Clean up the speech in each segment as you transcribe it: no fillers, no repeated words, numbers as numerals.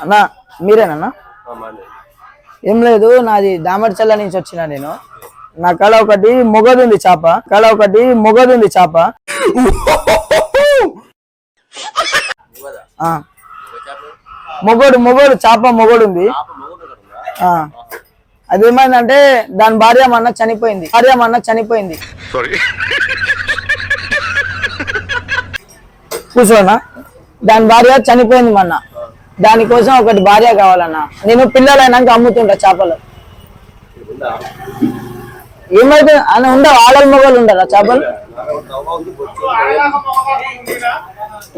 అన్నా మీరేనా? ఏం లేదు, నాది దామర్చల్ల నుంచి వచ్చిన నేను. నా కళ ఒకటి మొగదుంది చేప, మొగడు చేప మొగడుంది. అదేమైందంటే దాని భార్య మన్న చనిపోయింది. కూర్చోనా, దాని భార్య చనిపోయింది మొన్న. దానికోసం ఒకటి భార్య కావాలన్నా. నేను పిల్లలైనాక అమ్ముతుంటా చేపలు. ఏమైతే అని ఉండవు, ఆడలు మొగలు ఉండరా చేపలు?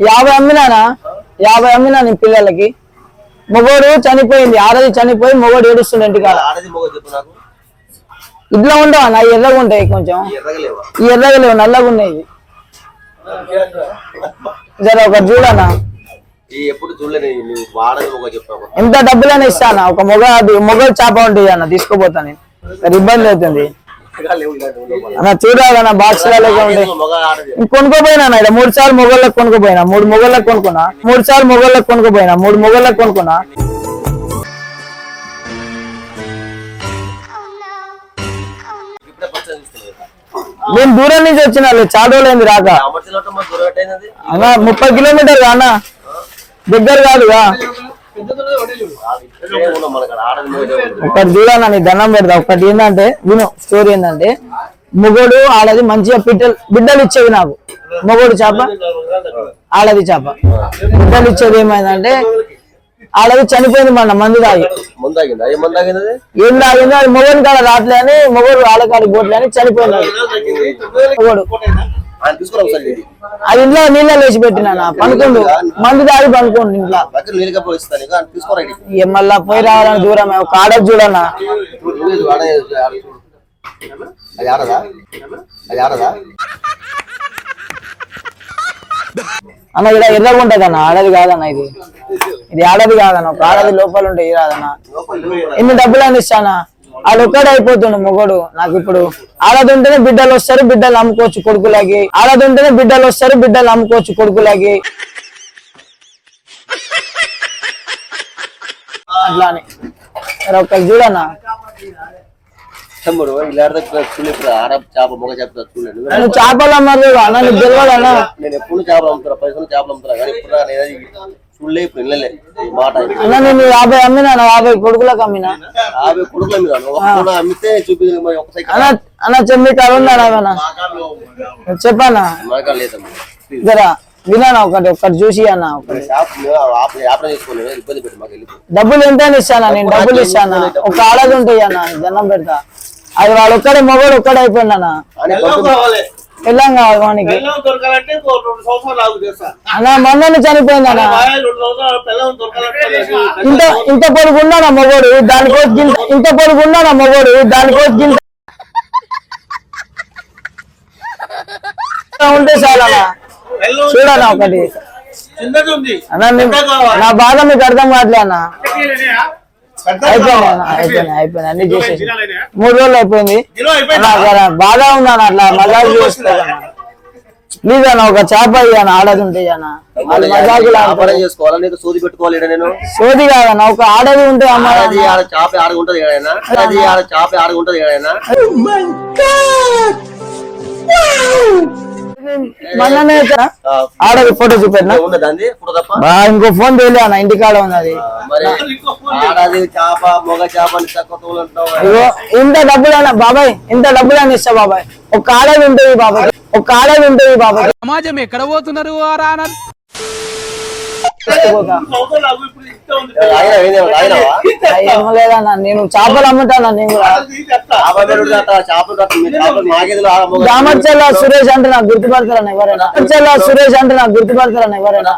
50 అమ్మినా నేను పిల్లలకి. మొగోడు చనిపోయింది, ఆడది చనిపోయి మొగోడు ఏడుస్తుండే ఇంటికాడ. ఇట్లా ఉండవు అన్న, ఎర్రగా ఉంటాయి, కొంచెం ఎర్రగా లేవు, నల్లగా ఉన్నాయి. జర ఒకటి చూడనా, ఎంత డబ్బులైనా ఇస్తానా. ఒక మొగలు చేప ఉంటుంది అన్న, తీసుకోపోతా నేను. ఇబ్బంది అవుతుంది అన్న, చూడాలన్న బాక్స్ లలో ఉంటాయి. కొనుక్కోపోయినా 3 సార్లు మొగళ్ళకి కొనుక్కోపోయినా, 3 మొగళ్ళకి కొనుక్కున్నా. 3 సార్లు మొగళ్ళకి కొనుక్కోపోయినా, 3 మొగళ్ళకి కొనుక్కున్నా. నేను దూరం నుంచి వచ్చిన, చాలా రోజులైంది రాక. అన్న 30 కిలోమీటర్ అన్న, దగ్గర కాదుగా. ఒకటి చూడన్నా, నీ దండం పెడతా. ఒకటి ఏంటంటే విను, స్టోరీ ఏంటంటే మొగోడు ఆడది మంచిగా బిడ్డలు ఇచ్చేది నాకు. మొగోడు చేప, ఆడది చేప బిడ్డలు ఇచ్చేది. ఏమైందంటే ఆడది చనిపోయింది మన మందు తాగి. ఏం తాగింది అది మొగోని కాడ రాట్లే అని, మొగోడు ఆడకాడికి పోట్లే అని చనిపోయింది మొగోడు. అది ఇంట్లో నీళ్ళ వేసి పెట్టినా, పనుకుండు మందు తాగి పనుకోండి ఇంట్లో. మళ్ళా పోయి రావాలని దూరం. ఒక ఆడది చూడన్నా అన్న, ఇక్కడ ఎర్రగా ఉంటది అన్న, ఆడది కాదన్న. ఇది ఆడది కాదన్న, ఒక ఆడది లోపల ఉంటే ఇది రాదన్న. ఎన్ని డబ్బులని ఇస్తానా, వాళ్ళు ఒక్కడే అయిపోతుండే మొగోడు నాకు. ఇప్పుడు ఆడది ఉంటేనే బిడ్డలు వస్తారు, బిడ్డలు అమ్ముకోవచ్చు కొడుకులకి. ఆడది ఉంటేనే బిడ్డలు వస్తారు, బిడ్డలు అమ్ముకోవచ్చు కొడుకులకి. అట్లా అని ఒకటి చూడన్నా. చేపలు అమ్మారు అన్న, నీకు తెలియదు అన్న. నేను ఎప్పుడు చేపలు అమ్ముతారా, పైసలు చేపలు అమ్ముతారా, కానీ ఇప్పుడు అన్న నేను 50 అమ్మినా, 50 కొడుకులకు అమ్మినా. 50 కొడుకులు అమ్మితే చూపి అన్న. చెమ్మి కాడ ఉందా చెప్పన్నా జరా వినా. ఒకటి చూసి అన్న, డబ్బులు ఎంత ఇస్తానా, నేను డబ్బులు ఇస్తానా. ఒక ఆడది ఉంటాయి అన్న, దండం పెడతా. అది వాడు ఒక్కడే మొగోడు ఒక్కడే అయిపోయింది అన్న. పెళ్ళం కావాలి వానికి అన్న. మొన్న చనిపోయింది అన్న. ఇంత పొడుగున్నానా మొగోడు, దానికోసం ఇంత పొడుగున్నానా మొగోడు, దానికోసం ఉంటే చాలా చూడన్నా. ఒకటి అన్న, నా బాధ మీకు అర్థం కావట్లే అన్న. అయిపోయింది అన్ని చేసేసి 3 రోజులు అయిపోయింది. బాధ ఉందన్న, అట్లా మజాకు చేస్తా. ప్లీజ్ అన్న, ఒక చేప అయ్యాను, ఆడది ఉంటాయి అన్న. సోది కాదన్న, ఒక ఆడది ఉంటే అమ్మ. ఆడది ఫోటో చూపెట్టినా, ఇంకో ఫోన్ తెలియ అన్న, ఇంటికాడ ఉన్నది. ఇంత డబ్బులైనా బాబాయ్, ఇంత డబ్బులని ఇస్తా బాబాయ్. ఒక ఆడది ఉంటుంది బాబాయ్, ఒక ఆడది ఉంటుంది బాబాయ్. సమాజం ఎక్కడ పోతున్నారు ఏమో లేదన్నా, నేను చేపలు అమ్ముతాను. నేను దామర్చల్ల సురేష్ అంటే నాకు గుర్తుపడతారన్న ఎవరైనా. సురేష్ అంటే నాకు గుర్తుపడతారన్న ఎవరైనా.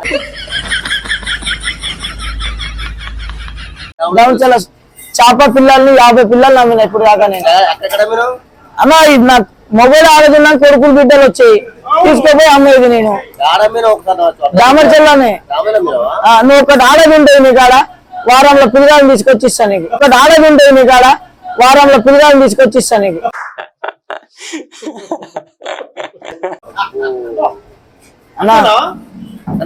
దామర్చల్ల చేప పిల్లల్ని 50 పిల్లల్ని అమ్మిన ఇప్పుడు దాకా నేను. అన్న ఇది నాకు మొబైల్ ఆడుతున్నా, కొడుకులు బిడ్డలు వచ్చాయి, తీసుకుపోయి అమ్మేది నేను దామర్చల్లనే. నువ్వు ఒకటి ఆడది ఉంటుంది నీ కాడ, వారంలో పిల్లగాలను తీసుకొచ్చిస్తాను నీకు. ఒకటి ఆడది ఉంటుంది నీ కాడ, వారంలో పిల్లగాలను తీసుకొచ్చిస్తాను నీకు. అన్నా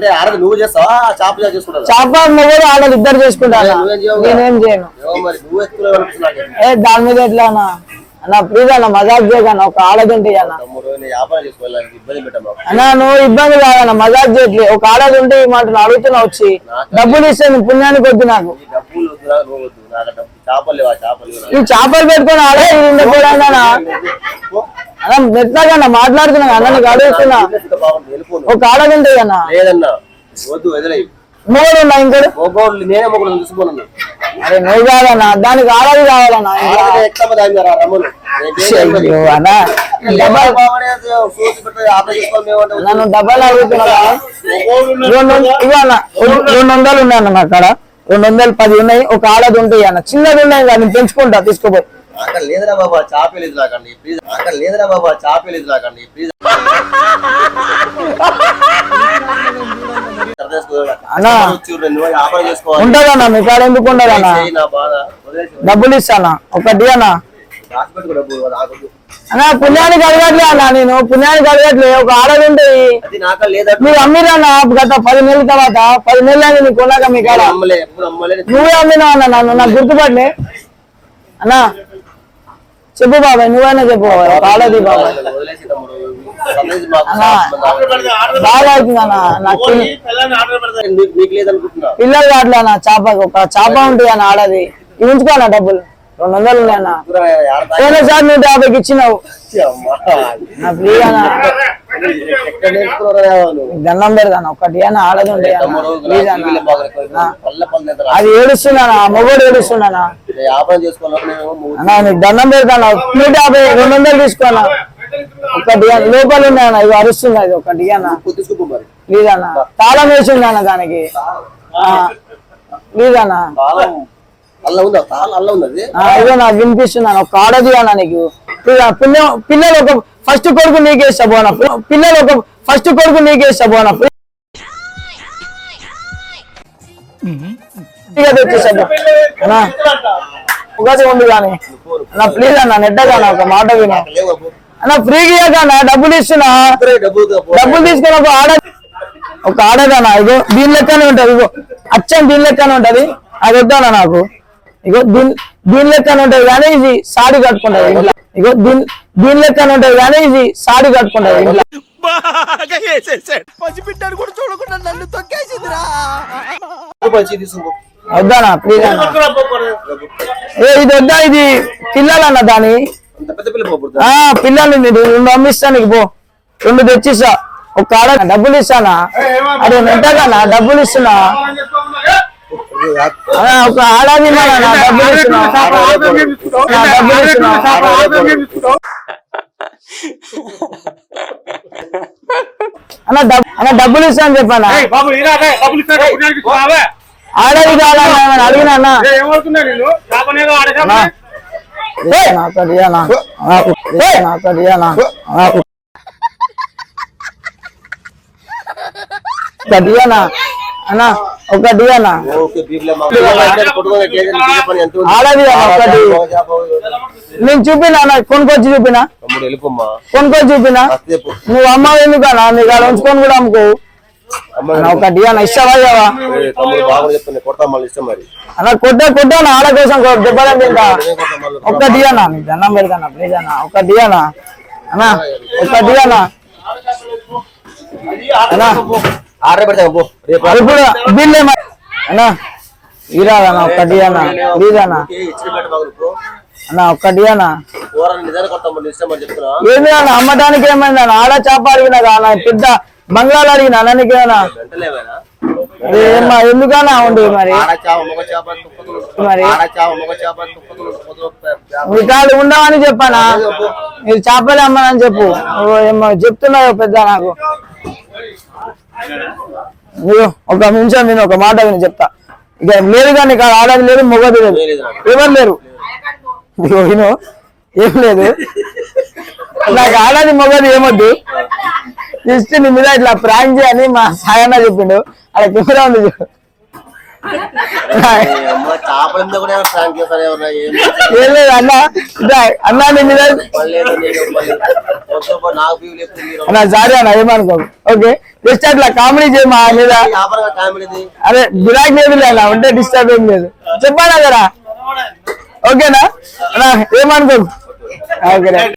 అంటే ఆడది నువ్వు చేస్తావా చేప చేసుకుంటావు? చేప మొగోడు ఆడది ఇద్దరు చేసుకుంటారా? నేనేం చేయను. మరి నువ్వు ఎత్తుకున్నావు దాని మీద ఎట్లా అన్న? అన్న ప్లీజ్ అన్న మజాక్ చేయకన్నా, ఒక ఆడది ఉంటే అన్న. అన్నా నువ్వు ఇబ్బంది కాదన్న, మజాక్ చేయట్లే. ఒక ఆడది ఉంటే ఈ మాట అడుగుతున్నా వచ్చి డబ్బులు ఇస్తే పుణ్యానికి వద్దు నాకు. ఈ చేపలు పెట్టుకుని ఆడే కూడా అన్న మెత్తగా మాట్లాడుతున్నా అన్న, నీకు అడుగుతున్నా. ఒక ఆడది ఉంటే అన్న మూడు ఉన్నా ఇంకోటి అరే నువ్వు కాదన్నా, దానికి ఆడది కావాలన్నా. నన్ను డబ్బాలు అడుగుతున్నా. 200 ఉన్నాయన్న నా అక్కడ, 210 ఉన్నాయి. ఒక ఆడది ఉంటాయి అన్న, చిన్నది ఉన్నాయి కానీ పెంచుకుంటా తీసుకుపోయి. లేదురా బాబా చాపలేదు నాకండి ప్లీజ్. లేదురా బాబా చాపలేదు నాకండి ప్లీజ్. ఉంటదన్నా మీ కాడ, ఎందుకు ఉండదన్నా? డబ్బులు ఇస్తానా ఒకటి అన్నా? అన్నా పుణ్యానికి అడగట్లే అన్నా, నేను పుణ్యానికి అడగట్లే. ఒక ఆడది ఉంటాయి మీరు అమ్మిరన్నా గత 10 నెలల తర్వాత. 10 నెలలు అయింది నీకు కొన్నాక మీ కాడ. నువ్వే అమ్మినావు అన్న, నన్ను నాకు గుర్తుపట్లే అన్నా. చెప్పు బాబాయ్, నువ్వైనా చెప్పు బాబాయ్. ఆడది బాబాయ్ బాగా అవుతుంది అన్న నాకు. పిల్లలు కావట్లే అన్న, చేప ఒక చేప ఉంటుంది అన్న ఆడది. ఉంచుకోనా డబ్బులు 200 ఉన్నాయన్న. పోయినసారి 150కి ఇచ్చినావు. దండం పెడతాను ఒకటి అన్న, ఆడది ఉండే అది ఏడుస్తున్నానా, మొగోడు ఏడుస్తున్నానా. నీకు దండం పెడతాను 150, 200 తీసుకోనా ఒకటి లోపల ఉన్నాయన్న. ఇవి అరుస్తుంది అది ఒకటి అన్న. లేదన్నా తాళం వేసి ఉన్నాయన్న దానికి. లేదన్నా ఇదో నాకు వినిపిస్తున్నాను. ఒక ఆడది అన్న నీకు పిల్లలు ఒక ఫస్ట్ కొడుకు నీకేస్తా పోనా. పిల్లలు ఒక ఫస్ట్ కొడుకు నీకేస్తా పోనా. ఉగాది ఉంది కానీ అన్న ప్లీజ్ అన్న నెట్టగా ఒక మాట వినా అన్న. ఫ్రీగా ఇవ్వకన్నా, డబ్బులు ఇస్తున్నా. డబ్బులు తీసుకుని ఒక ఆడదన్నా. ఇగో దీని లెక్కనే ఉంటది. ఇగో అచ్చం దీని లెక్కనే ఉంటది. అది వద్దానా నాకు. ఇగో దీని లెక్కన ఉంటది కానీ ఇది సాడి కట్టుకుంటది ఇంట్లో. ఇగో దీని లెక్కన ఉంటది కానీ ఇది సాడి కట్టుకుంటది ఇంట్లో. వద్దానా ప్లీజ్ అన్న. ఇది వద్దా, ఇది పిల్లలన్న దాని పిల్లలు 2 అమ్మిస్తా నీకు. పో 2 తెచ్చిస్తా. ఒక ఆడ డబ్బులు ఇస్తానా? అదే నెట్టకన్నా డబ్బులు ఇస్తున్నా. ఒక ఆడాది డబ్బులు ఇస్తున్నా. అన్న డబ్బులు ఇస్తా అని చెప్పానా? ఆడది కావాలన్నా అడిగినా అన్న. అన్నా ఒకటి అన్న ఆడది ఒకటి నేను చూపినా కొనుకొచ్చి చూపినా నువ్వు అమ్మ ఎందుకన్నా నీకు అలా ఉంచుకొని కూడా అమ్ముకో. ఒకటి అన్న ఇష్టమా అన్న కొట్టాను ఆడ కోసం దెబ్బలంటే ఇంకా. ఒకటి అన్న నీకు దండం పెడతాను ప్లీజ్ అన్న. ఒకటి అన్న అన్నా ఒకటి అన్న ఇప్పుడు బిల్ అన్నా ఇరాదన్న. ఒకటి అన్న ప్లీజ్ అన్న అన్న. ఒకటి అన్న ఏమి అన్న అమ్మటానికి ఏమైంది అన్న? ఆడ చేప అడిగినా అన్న, పెద్ద బంగ్లాలు అడిగినా అన్న నీకేమన్నా? ఎందుకన్నా ఉండి మరి మీ కాదు ఉండవని చెప్పానా? మీరు చేపలే అమ్మనని చెప్పు. చెప్తున్నావు పెద్ద నాకు. ఒక నిమిషం నేను ఒక మాట విని చెప్తా. ఇక లేదు కానీ ఆడది లేదు, మొగది లేదు, ఎవరు లేరు. విను ఏం లేదు. నాకు ఆడది మొగది ఏమొద్దు. జస్ట్ నీ మీద ఇట్లా ప్రాంక్ చేయని మా సాయన్న చెప్పిండు. అలా కెమెరా ఉంది. అమ్మ చేపల మీద కూడా ప్రాంక్ చేస్తారు ఎవరన్నా ఏం లేదు అన్న అన్నా నీ మీద నాకు వ్యూ లేకపోతే మీరు అన్న సారీ అన్న ఏమనుకో ఓకే జస్ట్ అట్లా కామెడీ చేయమా లేదా వ్యాపారంగా కామెడీ అదే గిరాకీ ఏమి లేదా ఉంటే డిస్టర్బ్ ఏం లేదు చెప్పానా కదా ఓకేనా అన్నా ఏమనుకో ఓకే